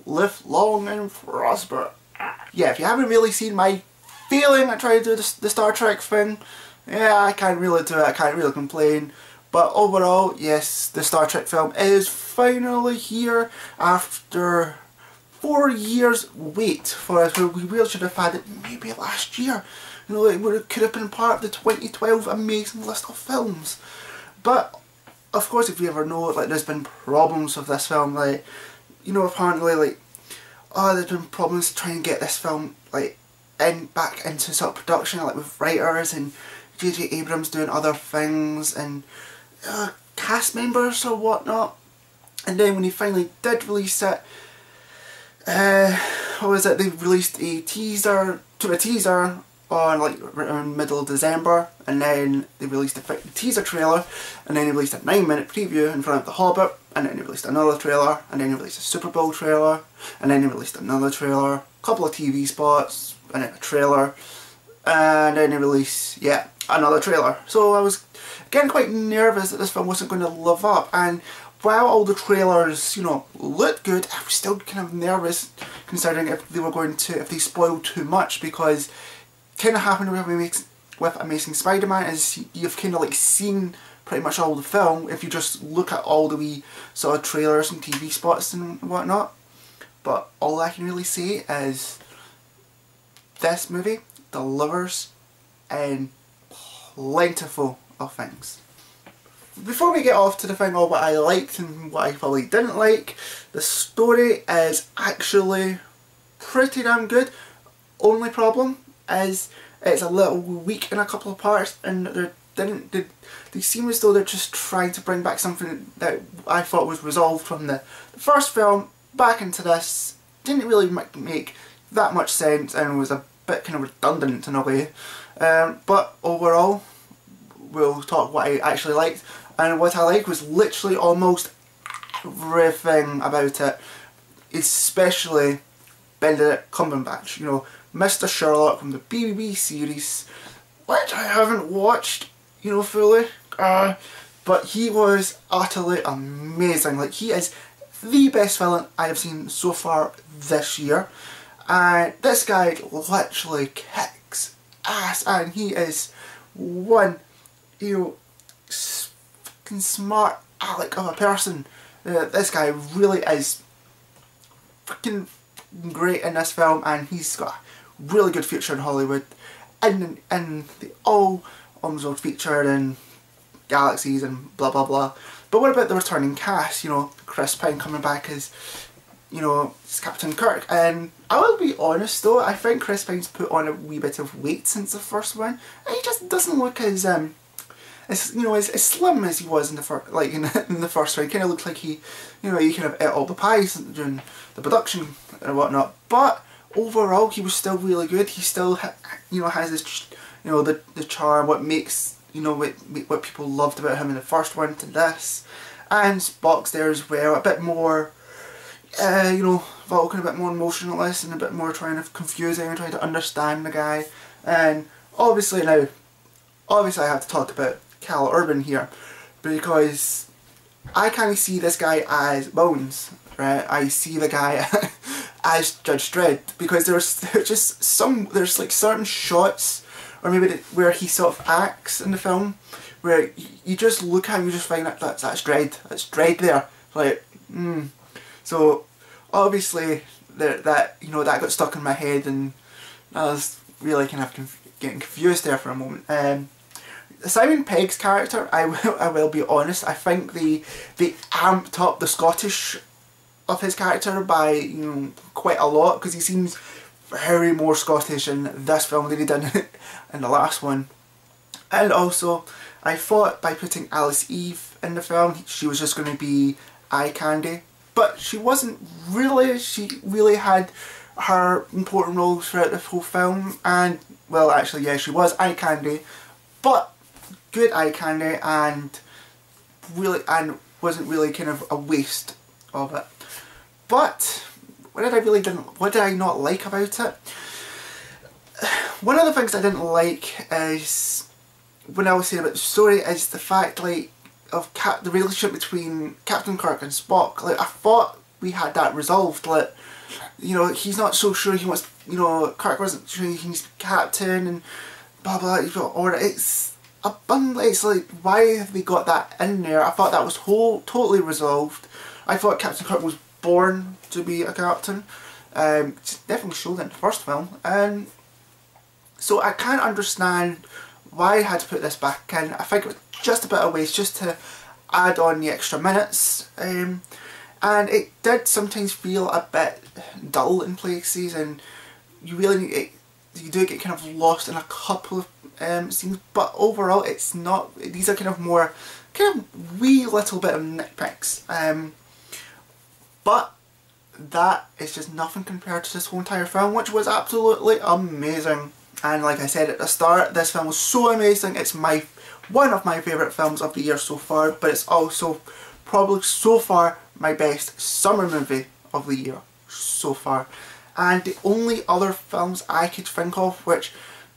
live long and prosper. Yeah, if you haven't really seen my feeling I try to do the Star Trek thing, yeah, I can't really do it, I can't really complain. But overall, yes, the Star Trek film is finally here after 4 years wait for us, where we really should have had it maybe last year. You know, it could have been part of the 2012 amazing list of films. But, of course, if you ever know, like, there's been problems with this film, like, you know, apparently, like, oh, there's been problems trying to get this film, like, back into sort of production, like, with writers and J.J. Abrams doing other things, and cast members or whatnot. And then when he finally did release it, what was it, they released a teaser on like around middle of December, and then they released a teaser trailer, and then they released a 9-minute preview in front of The Hobbit, and then they released another trailer, and then they released a Super Bowl trailer, and then they released another trailer, a couple of TV spots, and then a trailer, and then they released, yeah, another trailer. So I was getting quite nervous that this film wasn't going to live up, and while all the trailers, you know, looked good, I was still kind of nervous considering if they spoiled too much, because kind of happened with Amazing Spider-Man is you've kind of like seen pretty much all the film if you just look at all the wee sort of trailers and TV spots and whatnot. But all I can really say is this movie delivers in plentiful of things. Before we get off to the thing of what I liked and what I probably didn't like, the story is actually pretty damn good. Only problem is it's a little weak in a couple of parts, and they seem as though they're just trying to bring back something that I thought was resolved from the first film back into this. Didn't really make that much sense and was a bit kind of redundant in a way. But overall, we'll talk what I actually liked, and what I liked was literally almost everything about it, especially Benedict Cumberbatch. You know, Mr. Sherlock from the BBB series, which I haven't watched, you know, fully, but he was utterly amazing. Like, he is the best villain I have seen so far this year, and this guy literally kicks ass, and he is one, you know, fucking smart aleck of a person. This guy really is freaking great in this film, and he's got a really good future in Hollywood, and they all almost featured in Galaxies and blah blah blah. But what about the returning cast? You know, Chris Pine coming back as, you know, as Captain Kirk. And I will be honest though, I think Chris Pine's put on a wee bit of weight since the first one. And he just doesn't look as you know, as slim as he was in the first, like in the first one. He kind of looked like he, you know, he kind of ate all the pies during the production and whatnot. But overall, he was still really good. He still, you know, has this, you know, the charm, what makes, you know, what people loved about him in the first one to this. And Spock's there as well, a bit more, you know, Vulcan, a bit more emotionless and a bit more confusing and trying to understand the guy. And obviously I have to talk about Cal Urban here, because I kind of see this guy as Bones, right? I see the guy as Judge Dredd, because there's like certain shots, or maybe where he sort of acts in the film, where you just look at him, you just find that's Dredd, that's Dredd there, like, So obviously that you know, that got stuck in my head, and I was really kind of getting confused there for a moment. Simon Pegg's character, I will be honest, I think they amped up the Scottish of his character by, you know, quite a lot, because he seems very more Scottish in this film than he did in the last one. And also, I thought by putting Alice Eve in the film, she was just going to be eye candy, but she wasn't really. She really had her important roles throughout the whole film, and, well, actually, yeah, she was eye candy, but good eye candy, and wasn't really kind of a waste of it. But what did I not like about it? One of the things I didn't like is, when I was saying about the story, is the fact, like, of the relationship between Captain Kirk and Spock. Like, I thought we had that resolved. Like, you know, he's not so sure he wants, you know, Kirk wasn't sure he's captain and blah blah, or it's like, why have they got that in there? I thought that was totally resolved. I thought Captain Kirk was born to be a captain. It's definitely showed in the first film, and so I can't understand why I had to put this back in. I think it was just a bit of waste just to add on the extra minutes, and it did sometimes feel a bit dull in places, and you really need it. You do get kind of lost in a couple of scenes, but overall it's not. These are kind of more, kind of wee little bit of nitpicks, but that is just nothing compared to this whole entire film, which was absolutely amazing. And like I said at the start, this film was so amazing. It's one of my favourite films of the year so far, but it's also probably so far my best summer movie of the year so far. And the only other films I could think of which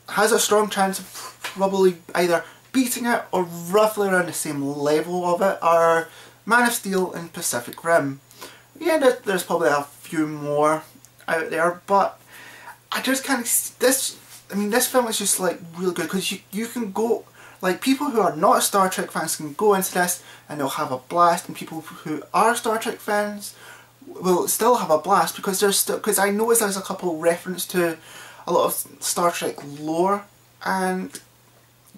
has a strong chance of probably either beating it or roughly around the same level of it are Man of Steel and Pacific Rim. Yeah, there's probably a few more out there, but I just kind of, this film is just like really good, because you can go, like, people who are not Star Trek fans can go into this and they'll have a blast, and people who are Star Trek fans will still have a blast, because because I noticed there's a couple reference to a lot of Star Trek lore, and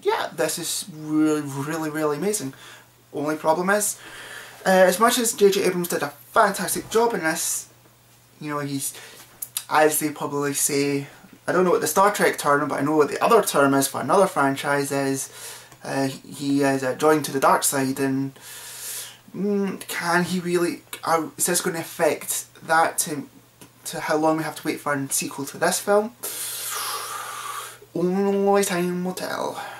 yeah, this is really amazing. Only problem is, as much as J.J. Abrams did a fantastic job in this, you know, he's, as they probably say, I don't know what the Star Trek term, but I know what the other term is for another franchise is, he is joined to the dark side, and can he really, is this going to affect that to how long we have to wait for a sequel to this film? Only time will tell.